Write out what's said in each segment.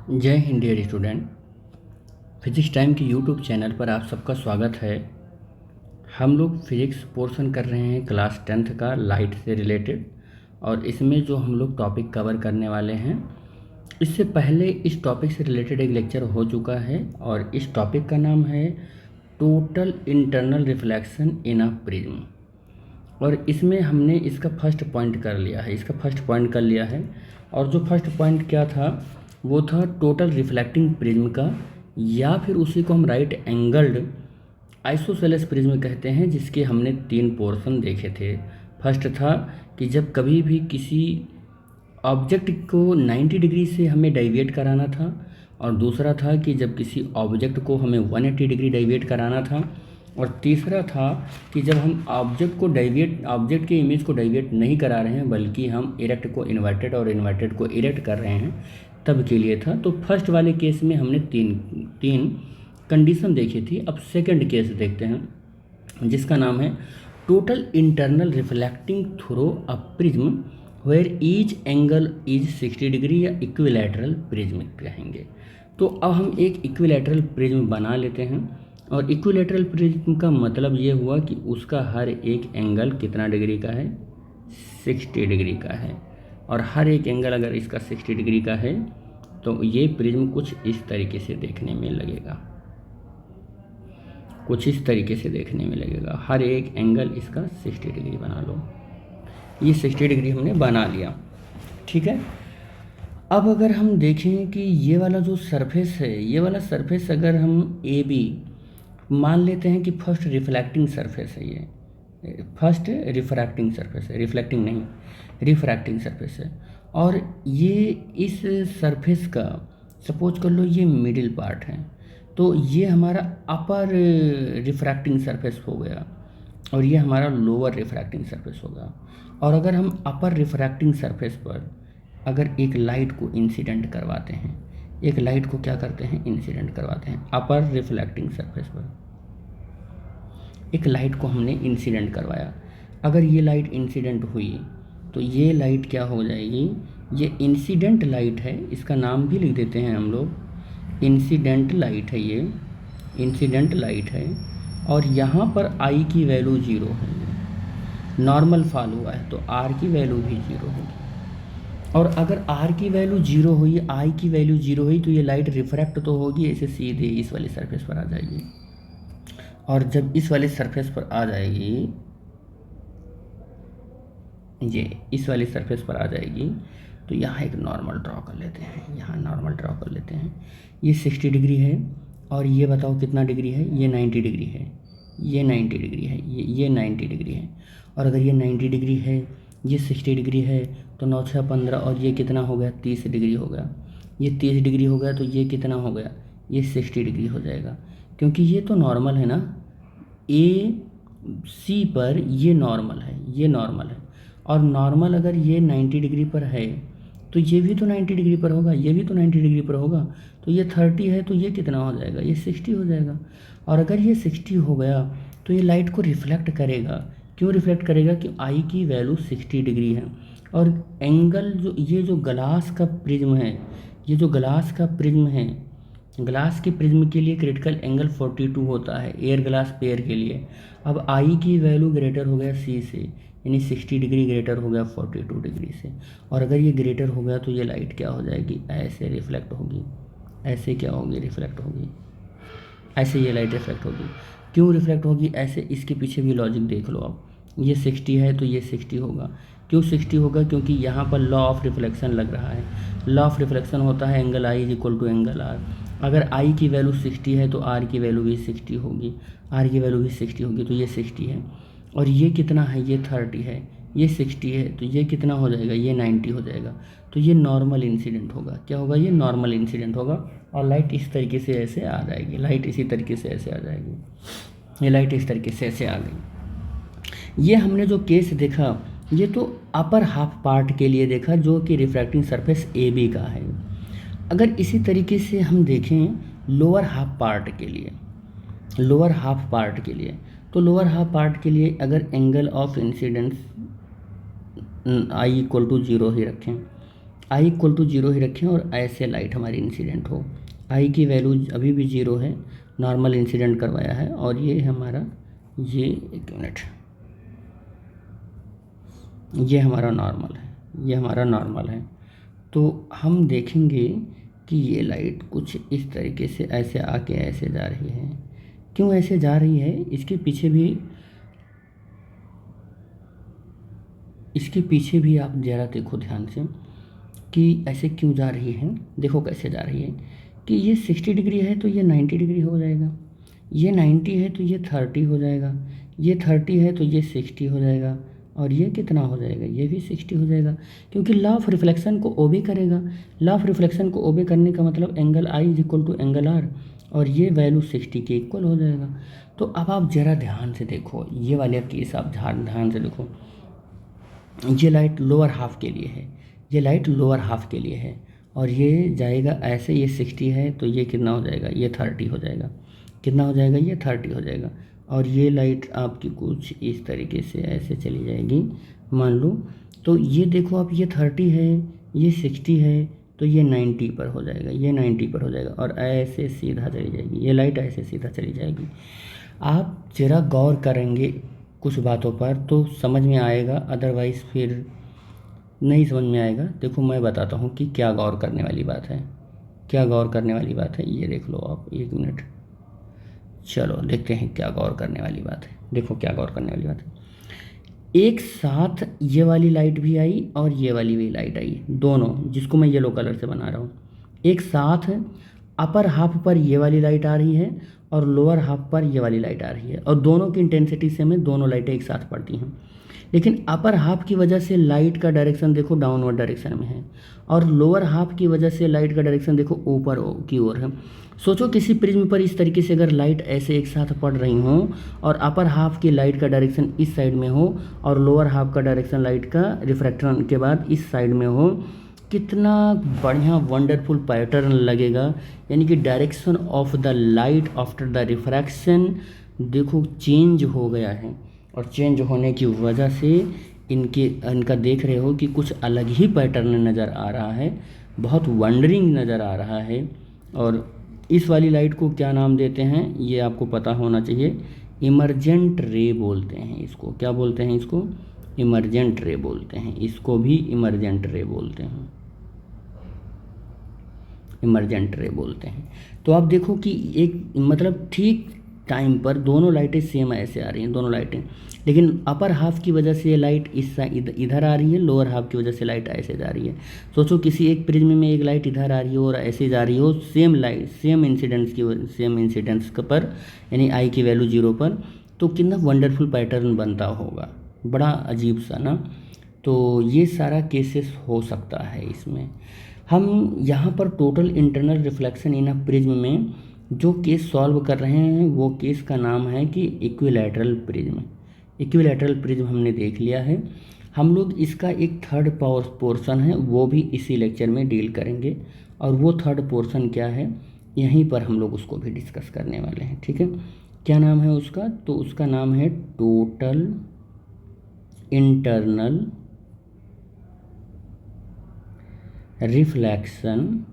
जय हिंद dear student. Physics time के यूट्यूब चैनल पर आप सबका स्वागत है। हम लोग फिजिक्स पोर्शन कर रहे हैं क्लास 10th का लाइट से रिलेटेड, और इसमें जो हम लोग टॉपिक कवर करने वाले हैं, इससे पहले इस टॉपिक से रिलेटेड एक लेक्चर हो चुका है और इस टॉपिक का नाम है total internal reflection in a prism. और इसमें हमने इसका फर्स्ट पॉइंट कर लिया है। और जो फर्स्ट पॉइंट क्या था, वो था टोटल रिफ्लेक्टिंग प्रिज्म का, या फिर उसी को हम राइट एंगल्ड आइसोसेलेस प्रिज्म कहते हैं, जिसके हमने 3 पोर्शन देखे थे। फर्स्ट था कि जब कभी भी किसी ऑब्जेक्ट को 90 डिग्री से हमें डाइवेट कराना था, और दूसरा था कि जब किसी ऑब्जेक्ट को हमें 180 डिग्री डाइवेट कराना था, और तीसरा था कि जब हम ऑब्जेक्ट के इमेज को डाइवेट नहीं करा रहे हैं, बल्कि हम इरेक्ट को इन्वर्टेड और इन्वर्टेड को इरेक्ट कर रहे हैं, तब के लिए था। तो फर्स्ट वाले केस में हमने तीन कंडीशन देखी थी। अब सेकंड केस देखते हैं, जिसका नाम है total internal reflecting through a prism where each angle is 60 degree, या इक्विलैटरल प्रिज्म कहेंगे। तो अब हम एक इक्विलैटरल प्रिज्म बना लेते हैं, और इक्विलैटरल प्रिज्म का मतलब ये हुआ कि उसका हर एक एंगल कितना डिग्री का है, 60 डिग्री का है। और हर एक एंगल अगर इसका 60 डिग्री का है तो ये प्रिज्म कुछ इस तरीके से देखने में लगेगा, हर एक एंगल इसका 60 डिग्री बना लो। ये 60 डिग्री हमने बना लिया, ठीक है। अब अगर हम देखें कि ये वाला जो सरफेस है, ये वाला सरफेस अगर हम ए बी मान लेते हैं कि फर्स्ट रिफ्लेक्टिंग सरफेस है, ये फर्स्ट रिफ्रैक्टिंग सरफेस है, रिफ्लेक्टिंग नहीं, रिफ्रैक्टिंग सरफेस है। और ये इस सरफेस का सपोज कर लो ये मिडिल पार्ट है, तो ये हमारा अपर रिफ्रैक्टिंग सरफेस हो गया, और ये हमारा लोअर रिफ्रैक्टिंग सरफेस होगा। और अगर हम अपर रिफ्रैक्टिंग सरफेस पर अगर एक लाइट को इंसिडेंट करवाते हैं, एक लाइट को क्या करते हैं, इंसिडेंट करवाते हैं अपर रिफ्लेक्टिंग सरफेस पर, एक लाइट को हमने इंसिडेंट करवाया। अगर ये लाइट इंसिडेंट हुई तो ये लाइट क्या हो जाएगी, ये इंसिडेंट लाइट है, इसका नाम भी लिख देते हैं हम लोग, इंसिडेंट लाइट है, ये इंसिडेंट लाइट है। और यहाँ पर आई की वैल्यू 0 है, नॉर्मल फॉल हुआ है तो आर की वैल्यू भी 0 होगी। और अगर आर की वैल्यू 0 हुई, आई की वैल्यू 0 हुई, तो ये लाइट रिफ्रैक्ट तो होगी, ऐसे सीधे इस वाले सरफेस पर आ जाएगी। और जब इस वाले सरफेस पर आ जाएगी, ये इस वाले सरफेस पर आ जाएगी, तो यहाँ एक नॉर्मल ड्रॉ कर लेते हैं, यहाँ नॉर्मल ड्रॉ कर लेते हैं। ये 60 डिग्री है, और ये बताओ कितना डिग्री है, ये 90 डिग्री है, ये 90 डिग्री है, ये 90 डिग्री है। और अगर ये 90 डिग्री है, ये 60 डिग्री है, तो 9 6 15, और ये कितना हो गया, 30 डिग्री हो गया। ये 30 डिग्री हो गया, तो ये कितना हो गया, ये 60 डिग्री हो जाएगा, क्योंकि ये तो नॉर्मल है ना, ए सी पर ये नॉर्मल है, ये नॉर्मल है। और नॉर्मल अगर ये 90 डिग्री पर है, तो ये भी तो 90 डिग्री पर होगा, ये भी तो 90 डिग्री पर होगा। तो ये 30 है, तो ये कितना हो जाएगा, ये 60 हो जाएगा। और अगर ये 60 हो गया, तो ये लाइट को रिफ्लेक्ट करेगा। क्यों रिफ्लेक्ट करेगा, कि आई की वैल्यू 60 डिग्री है। और एंगल जो ये जो ग्लास का प्रिज्म है, ये जो ग्लास का प्रिज्म है, ग्लास के प्रिज्म के लिए क्रिटिकल एंगल 42 होता है एयर ग्लास पेयर के लिए। अब आई की वैल्यू ग्रेटर हो गया सी से, यानी 60 डिग्री ग्रेटर हो गया 42 डिग्री से। और अगर ये ग्रेटर हो गया, तो ये लाइट क्या हो जाएगी, ऐसे रिफ्लेक्ट होगी, ऐसे क्या होगी, रिफ्लेक्ट होगी, ऐसे ये लाइट रिफ्लेक्ट होगी। क्यों रिफ्लेक्ट होगी ऐसे, इसके पीछे भी लॉजिक देख लो आप। ये 60 है तो ये 60 होगा। क्यों 60 होगा, क्योंकि यहाँ पर लॉ ऑफ रिफ्लेक्शन लग रहा है। लॉ ऑफ रिफ्लेक्शन होता है angle I is equal to angle R. अगर आई की वैल्यू 60 है तो आर की वैल्यू भी 60 होगी, आर की वैल्यू भी 60 होगी, तो ये 60 है। और ये कितना है, ये 30 है, ये 60 है, तो ये कितना हो जाएगा, ये 90 हो जाएगा। तो ये नॉर्मल इंसिडेंट होगा, क्या होगा, ये नॉर्मल इंसिडेंट होगा। और लाइट इस तरीके से ऐसे आ जाएगी, लाइट इसी तरीके से ऐसे आ जाएगी, ये लाइट इस तरीके से ऐसे आ गई। ये हमने जो केस देखा, ये तो अपर हाफ पार्ट के लिए देखा, जो कि रिफ्रैक्टिंग सरफेस ए बी का है। अगर इसी तरीके से हम देखें लोअर हाफ पार्ट के लिए, लोअर हाफ पार्ट के लिए, तो लोअर हाफ पार्ट के लिए अगर angle of incidence I equal to 0 ही रखें, आई इक्वल टू 0 ही रखें और ऐसे लाइट हमारी इंसिडेंट हो। आई की वैल्यू अभी भी 0 है, नॉर्मल इंसिडेंट करवाया है, और ये हमारा ये एक मिनट, ये हमारा नॉर्मल है, ये हमारा नॉर्मल है। तो हम देखेंगे कि ये लाइट कुछ इस तरीके से ऐसे आके ऐसे जा रही है। क्यों ऐसे जा रही है, इसके पीछे भी आप ज़रा देखो ध्यान से कि ऐसे क्यों जा रही है। देखो कैसे जा रही है कि ये 60 डिग्री है तो ये 90 डिग्री हो जाएगा, ये 90 है तो ये 30 हो जाएगा, ये 30 है तो ये 60 हो जाएगा, और ये कितना हो जाएगा, ये भी 60 हो जाएगा, क्योंकि लॉ ऑफ रिफ्लेक्शन को ओबे करेगा। लॉ ऑफ रिफ्लेक्शन को ओबे करने का मतलब angle I is equal to angle R, और ये वैल्यू 60 के इक्वल हो जाएगा। तो अब आप ज़रा ध्यान से देखो, ये वाला केस आप ध्यान से देखो। ये लाइट लोअर हाफ के लिए है, ये लाइट लोअर हाफ के लिए है, और ये जाएगा ऐसे, ये 60 है तो ये कितना हो जाएगा, ये 30 हो जाएगा, कितना हो जाएगा, ये 30 हो जाएगा। और ये लाइट आपकी कुछ इस तरीके से ऐसे चली जाएगी मान लो। तो ये देखो आप, ये 30 है, ये 60 है, तो ये 90 पर हो जाएगा, ये 90 पर हो जाएगा, और ऐसे सीधा चली जाएगी ये लाइट, ऐसे सीधा चली जाएगी। आप ज़रा गौर करेंगे कुछ बातों पर तो समझ में आएगा, अदरवाइज़ फिर नहीं समझ में आएगा। देखो मैं बताता हूँ कि क्या गौर करने वाली बात है, क्या गौर करने वाली बात है, ये देख लो आप, एक मिनट, चलो देखते हैं क्या गौर करने वाली बात है। देखो क्या गौर करने वाली बात है, एक साथ ये वाली लाइट भी आई और ये वाली भी लाइट आई, दोनों, जिसको मैं येलो कलर से बना रहा हूँ, एक साथ अपर हाफ पर ये वाली लाइट आ रही है और लोअर हाफ पर ये वाली लाइट आ रही है, और दोनों की इंटेंसिटी से हमें दोनों लाइटें एक साथ पड़ती हैं। लेकिन अपर हाफ की वजह से लाइट का डायरेक्शन देखो डाउनवर्ड डायरेक्शन में है, और लोअर हाफ की वजह से लाइट का डायरेक्शन देखो ऊपर की ओर है। सोचो किसी प्रिज्म पर इस तरीके से अगर लाइट ऐसे एक साथ पड़ रही हो, और अपर हाफ की लाइट का डायरेक्शन इस साइड में हो, और लोअर हाफ का डायरेक्शन लाइट का रिफ्रैक्शन के बाद इस साइड में हो, कितना बढ़िया वंडरफुल पैटर्न लगेगा। यानी कि direction of the light after the refraction देखो चेंज हो गया है, और चेंज होने की वजह से इनका देख रहे हो कि कुछ अलग ही पैटर्न नज़र आ रहा है, बहुत वंडरिंग नज़र आ रहा है। और इस वाली लाइट को क्या नाम देते हैं ये आपको पता होना चाहिए, इमर्जेंट रे बोलते हैं इसको। क्या बोलते हैं इसको, इमर्जेंट रे बोलते हैं, इसको भी इमर्जेंट रे बोलते हैं, इमर्जेंट रे बोलते हैं। तो आप देखो कि एक मतलब ठीक टाइम पर दोनों लाइटें सेम ऐसे आ रही हैं, दोनों लाइटें, लेकिन अपर हाफ की वजह से लाइट इस साइड इधर आ रही है, लोअर हाफ की वजह से लाइट ऐसे जा रही है। सोचो किसी एक प्रिज्म में एक लाइट इधर आ रही हो और ऐसे जा रही हो, सेम लाइट सेम इंसिडेंस पर, यानी आई की वैल्यू 0 पर, तो कितना वंडरफुल पैटर्न बनता होगा, बड़ा अजीब सा ना। तो ये सारा केसेस हो सकता है इसमें। हम यहाँ पर total internal reflection in a prism में जो केस सॉल्व कर रहे हैं वो केस का नाम है कि इक्विलैटरल प्रिज्म। इक्विलैटरल प्रिज्म हमने देख लिया है। हम लोग इसका एक थर्ड पोर्शन है वो भी इसी लेक्चर में डील करेंगे, और वो थर्ड पोर्शन क्या है यहीं पर हम लोग उसको भी डिस्कस करने वाले हैं। ठीक है, क्या नाम है उसका, तो उसका नाम है total internal reflection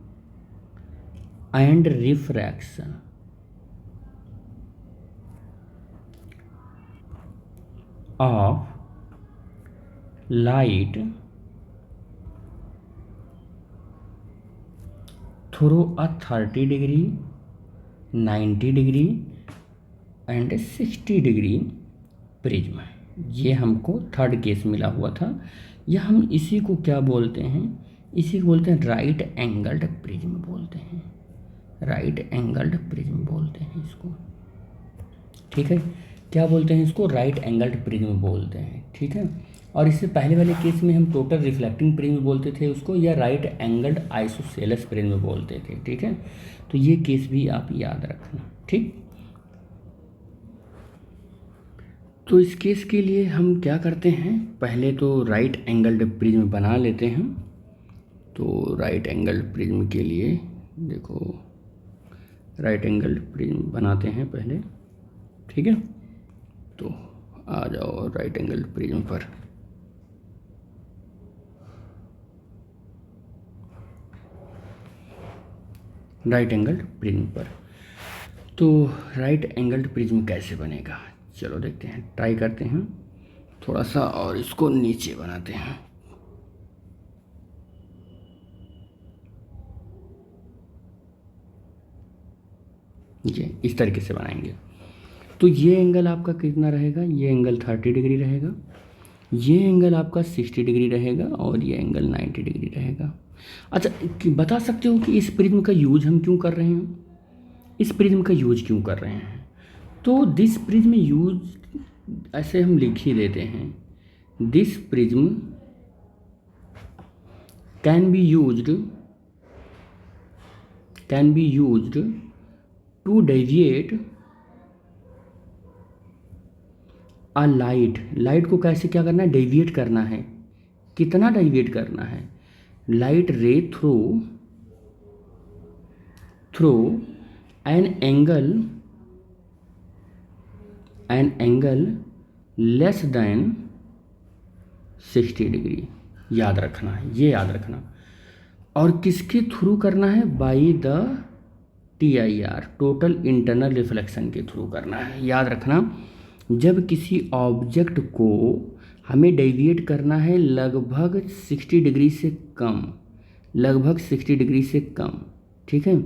and refraction of light through a 30 degree 90 degree and 60 degree prism. ये हमको थर्ड केस मिला हुआ था। या हम इसी को क्या बोलते हैं, इसी को बोलते हैं राइट एंगल्ड प्रिज्म बोलते हैं, राइट एंगल्ड प्रिज्म बोलते हैं इसको। ठीक है, क्या बोलते हैं इसको, राइट एंगल्ड प्रिज्म बोलते हैं। ठीक है, और इससे पहले वाले केस में हम टोटल रिफ्लेक्टिंग प्रिज्म बोलते थे उसको, या राइट एंगल्ड आइसोसेलेस प्रिज्म बोलते थे। ठीक है, तो ये केस भी आप याद रखना। ठीक, तो इस केस के लिए हम क्या करते हैं, पहले तो राइट एंगल्ड प्रिज्म बना लेते हैं। तो राइट एंगल्ड प्रिज्म के लिए देखो, राइट एंगल्ड प्रिज्म बनाते हैं पहले। ठीक है, तो आ जाओ राइट एंगल्ड प्रिज्म पर। राइट एंगल्ड प्रिज्म पर। तो राइट एंगल्ड प्रिज्म कैसे बनेगा, चलो देखते हैं, ट्राई करते हैं थोड़ा सा, और इसको नीचे बनाते हैं। ये इस तरीके से बनाएंगे। तो ये एंगल आपका कितना रहेगा, ये एंगल 30 डिग्री रहेगा, ये एंगल आपका 60 डिग्री रहेगा, और ये एंगल 90 डिग्री रहेगा। अच्छा, बता सकते हो कि इस प्रिज्म का यूज हम क्यों कर रहे हैं, इस प्रिज्म का यूज क्यों कर रहे हैं? तो दिस प्रिज्म यूज ऐसे हम लिख ही देते हैं, this prism can be used to deviate a light को कैसे क्या करना है, डेविएट करना है। कितना डेविएट करना है, लाइट रे through an angle less than 60 degree. याद रखना है, ये याद रखना। और किसके थ्रू करना है, by the TIR, total internal reflection के थ्रू करना है। याद रखना, जब किसी ऑब्जेक्ट को हमें डेविएट करना है लगभग 60 डिग्री से कम, लगभग 60 डिग्री से कम, ठीक है,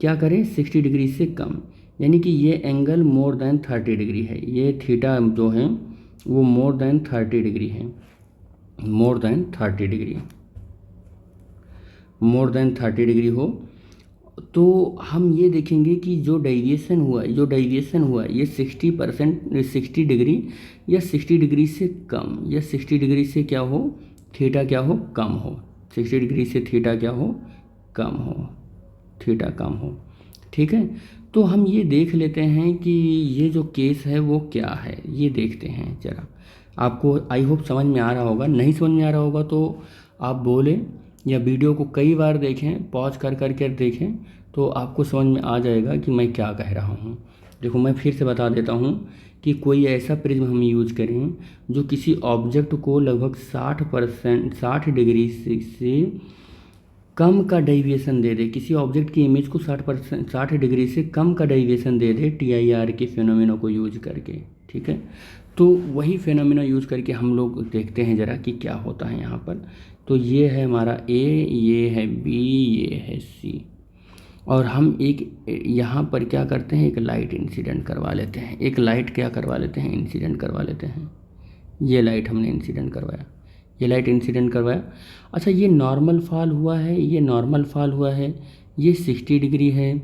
क्या करें, 60 डिग्री से कम, यानी कि ये एंगल मोर देन 30 डिग्री है, ये थीटा जो है वो मोर देन 30 डिग्री है, more than 30 degree, more than 30 degree हो, तो हम ये देखेंगे कि जो डेविएशन हुआ ये 60 डिग्री या 60 डिग्री से कम, या 60 डिग्री से क्या हो, थीटा क्या हो, कम हो, 60 डिग्री से थीटा क्या हो, कम हो, थीटा कम हो, ठीक है। तो हम ये देख लेते हैं कि ये जो केस है वो क्या है, ये देखते हैं ज़रा। आपको आई होप समझ में आ रहा होगा, नहीं समझ में आ रहा होगा तो आप बोलें, या वीडियो को कई बार देखें, पॉज कर कर देखें, तो आपको समझ में आ जाएगा कि मैं क्या कह रहा हूँ। देखो, मैं फिर से बता देता हूँ कि कोई ऐसा प्रिज्म हम यूज करें जो किसी ऑब्जेक्ट को लगभग 60 डिग्री से कम का डेविएशन दे दे, किसी ऑब्जेक्ट की इमेज को 60 डिग्री से कम का डेविएशन दे दे TIR के फिनोमेना को यूज करके, ठीक है। तो वही फिनोमेना यूज करके हम लोग देखते हैं ज़रा कि क्या होता है यहाँ पर। तो ये है हमारा A, ये है B, ये है C, और हम एक यहाँ पर क्या करते हैं, एक लाइट इंसिडेंट करवा लेते हैं, एक लाइट क्या करवा लेते हैं, इंसिडेंट करवा लेते हैं। ये लाइट हमने इंसिडेंट करवाया, ये लाइट इंसिडेंट करवाया। अच्छा, ये नॉर्मल फॉल हुआ है, ये नॉर्मल फॉल हुआ है, ये 60 डिग्री है,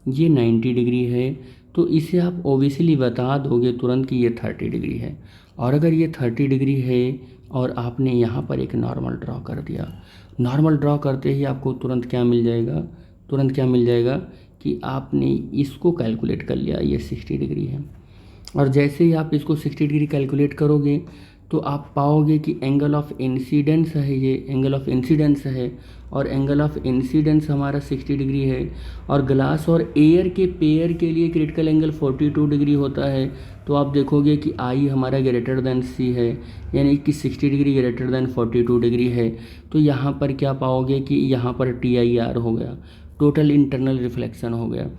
ये 90 डिग्री है, तो इसे आप ओबियसली बता दोगे तुरंत कि ये 30 डिग्री है। और अगर ये 30 डिग्री है और आपने यहाँ पर एक नॉर्मल ड्रॉ कर दिया, नॉर्मल ड्रॉ करते ही आपको तुरंत क्या मिल जाएगा, तुरंत क्या मिल जाएगा कि आपने इसको कैलकुलेट कर लिया, ये 60 डिग्री है। और जैसे ही आप इसको 60 डिग्री कैलकुलेट करोगे तो आप पाओगे कि एंगल ऑफ इंसिडेंस है, ये एंगल ऑफ इंसिडेंस है, और एंगल ऑफ इंसिडेंस हमारा 60 डिग्री है। और ग्लास और एयर के पेयर के लिए क्रिटिकल एंगल 42 डिग्री होता है। तो आप देखोगे कि आई हमारा ग्रेटर देन C है, यानी कि 60 डिग्री ग्रेटर देन 42 डिग्री है। तो यहाँ पर क्या पाओगे कि यहाँ पर TIR हो गया, टोटल इंटरनल रिफ्लेक्शन हो गया।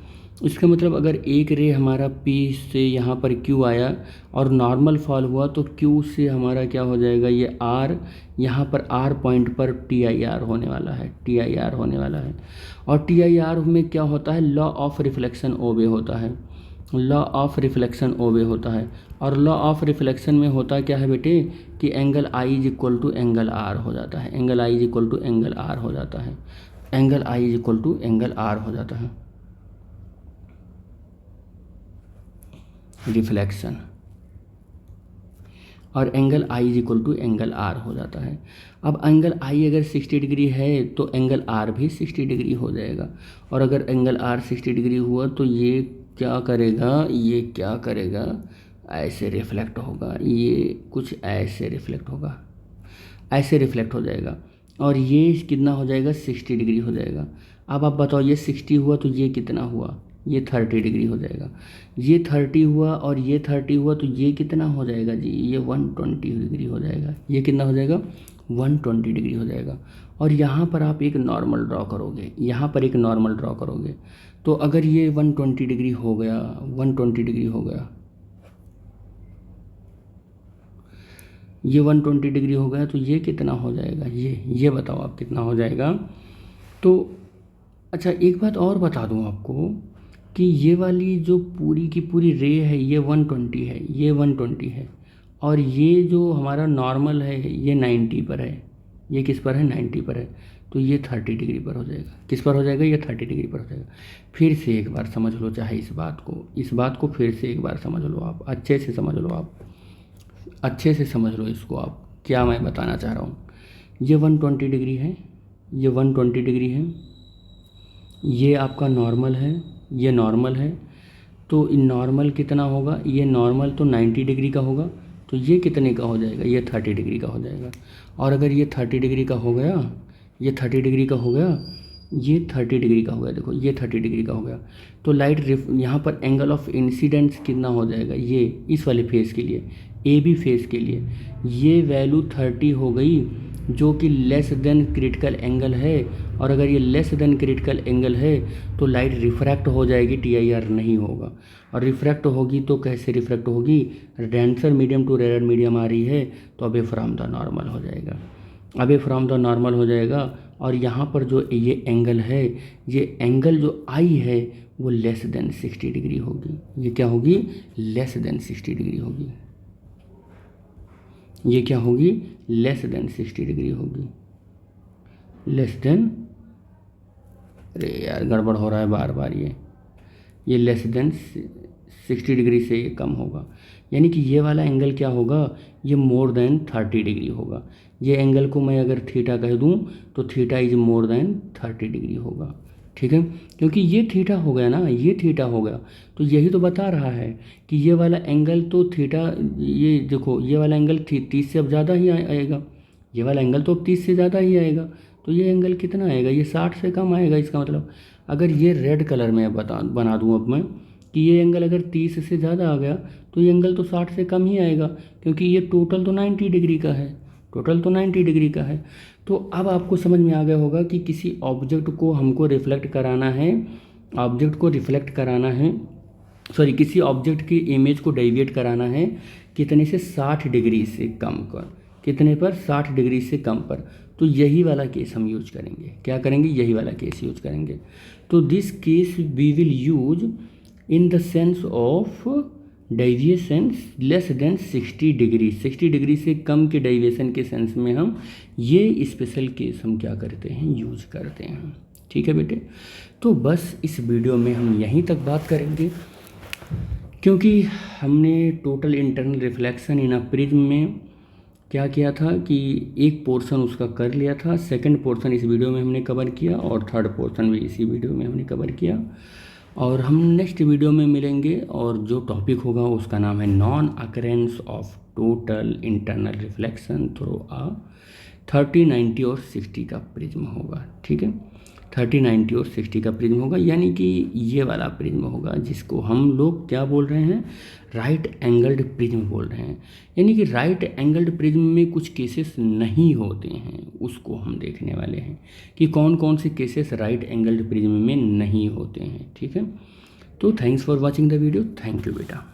इसका मतलब अगर एक रे हमारा P से यहाँ पर Q आया और नॉर्मल फॉल हुआ तो Q से हमारा क्या हो जाएगा, ये R, यहाँ पर R पॉइंट पर TIR होने वाला है, TIR होने वाला है। और TIR में क्या होता है, लॉ ऑफ रिफ्लेक्शन ओबे होता है, लॉ ऑफ रिफ्लेक्शन ओबे होता है। और लॉ ऑफ रिफ्लेक्शन में होता क्या है बेटे कि angle I is equal to angle R हो जाता है, angle I is equal to angle R हो जाता है, angle I is equal to angle R हो जाता है, रिफ्लेक्शन। और angle I is equal to angle R हो जाता है। अब एंगल I अगर 60 डिग्री है तो एंगल R भी 60 डिग्री हो जाएगा। और अगर एंगल R 60 डिग्री हुआ तो ये क्या करेगा, ये क्या करेगा, ऐसे रिफ्लेक्ट होगा, ये कुछ ऐसे रिफ्लेक्ट होगा, ऐसे रिफ्लेक्ट हो जाएगा। और ये कितना हो जाएगा, 60 डिग्री हो जाएगा। अब आप बताओ, ये 60 हुआ तो ये कितना हुआ, ये 30 डिग्री हो जाएगा। ये 30 हुआ और ये 30 हुआ तो ये कितना हो जाएगा जी, ये 120 डिग्री हो जाएगा। ये कितना हो जाएगा, 120 डिग्री हो जाएगा। और यहाँ पर आप एक नॉर्मल ड्रॉ करोगे, यहाँ पर एक नॉर्मल ड्रॉ करोगे, तो अगर ये 120 डिग्री हो गया, 120 डिग्री हो गया, ये 120 डिग्री हो गया, तो ये कितना हो जाएगा, ये बताओ आप कितना हो जाएगा। तो अच्छा एक बात और बता दूं आपको कि ये वाली जो पूरी की पूरी रे है ये 120 है, ये 120 है, और ये जो हमारा नॉर्मल है ये 90 पर है, ये किस पर है, 90 पर है, तो ये 30 डिग्री पर हो जाएगा। किस पर हो जाएगा, ये 30 डिग्री पर हो जाएगा। फिर से एक बार समझ लो, चाहे इस बात को फिर से एक बार समझ लो, आप अच्छे से समझ लो, आप अच्छे से समझ लो इसको, आप क्या मैं बताना चाह रहा हूँ। ये 120 डिग्री है, ये 120 डिग्री है, ये आपका नॉर्मल है, ये नॉर्मल है, तो नॉर्मल कितना होगा, ये नॉर्मल तो 90 डिग्री का होगा, तो ये कितने का हो जाएगा, ये 30 डिग्री का हो जाएगा। और अगर ये 30 डिग्री का हो गया, ये 30 डिग्री का हो गया, ये 30 डिग्री का हो गया, देखो ये 30 डिग्री का हो गया, तो लाइट यहाँ पर एंगल ऑफ इंसिडेंस कितना हो जाएगा, ये इस वाले फेस के लिए, ए बी फेस के लिए ये वैल्यू 30 हो गई, जो कि लेस देन क्रिटिकल एंगल है। और अगर ये लेस देन क्रिटिकल एंगल है तो लाइट रिफ्रैक्ट हो जाएगी, TIR नहीं होगा। और रिफ्रैक्ट होगी तो कैसे रिफ्रैक्ट होगी, denser medium to rare medium आ रही है, तो अबे फ्रॉम द नॉर्मल हो जाएगा, अबे फ्रॉम द नॉर्मल हो जाएगा। और यहाँ पर जो ये एंगल है, ये एंगल जो आई है वो लेस देन 60 डिग्री होगी। ये क्या होगी, लेस देन 60 डिग्री होगी, ये क्या होगी, लेस देन 60 डिग्री होगी, लेस देन, अरे यार गड़बड़ हो रहा है बार बार, ये लेस देन 60 डिग्री से ये कम होगा। यानी कि ये वाला एंगल क्या होगा, ये मोर देन 30 डिग्री होगा। ये एंगल को मैं अगर थीटा कह दूं तो theta is more than 30 degree होगा, ठीक है, क्योंकि ये थीटा हो गया ना, ये थीटा हो गया, तो यही तो बता रहा है कि ये वाला एंगल तो थीटा, ये देखो ये वाला एंगल 30 से अब ज़्यादा ही आएगा, ये वाला एंगल तो अब 30 से ज़्यादा ही आएगा, तो ये एंगल कितना आएगा, ये 60 से कम आएगा। इसका मतलब अगर ये रेड कलर में बना दूँ अब मैं कि ये एंगल अगर 30 से ज़्यादा आ गया तो ये एंगल तो 60 से कम ही आएगा, क्योंकि ये टोटल तो 90 डिग्री का है, टोटल तो 90 डिग्री का है। तो अब आपको समझ में आ गया होगा कि किसी ऑब्जेक्ट को हमको रिफ्लेक्ट कराना है, ऑब्जेक्ट को रिफ्लेक्ट कराना है, सॉरी किसी ऑब्जेक्ट की इमेज को डेविएट कराना है कितने से, 60 डिग्री से कम पर, कितने पर, 60 डिग्री से कम पर। तो यही वाला केस हम यूज करेंगे, क्या करेंगे, यही वाला केस यूज करेंगे। तो this case we will use in the sense of deviation less than 60 degree, 60 degree से कम के डेविएशन के सेंस में हम ये स्पेशल केस हम क्या करते हैं, यूज करते हैं, ठीक है बेटे। तो बस इस वीडियो में हम यहीं तक बात करेंगे, क्योंकि हमने total internal reflection in a prism में क्या किया था कि एक पोर्शन उसका कर लिया था, सेकंड पोर्शन इस वीडियो में हमने कवर किया, और थर्ड पोर्शन भी इसी वीडियो में हमने कवर किया। और हम नेक्स्ट वीडियो में मिलेंगे, और जो टॉपिक होगा उसका नाम है non occurrence of total internal reflection through a 30, 90 और 60 का प्रिज्म होगा, ठीक है, 30, 90 और 60 का प्रिज्म होगा, यानी कि ये वाला प्रिज्म होगा जिसको हम लोग क्या बोल रहे हैं, राइट एंगल्ड प्रिज्म बोल रहे हैं। यानी कि राइट एंगल्ड प्रिज्म में कुछ केसेस नहीं होते हैं, उसको हम देखने वाले हैं कि कौन कौन से केसेस राइट एंगल्ड प्रिज्म में नहीं होते हैं, ठीक है। तो thanks for watching the video, thank you बेटा।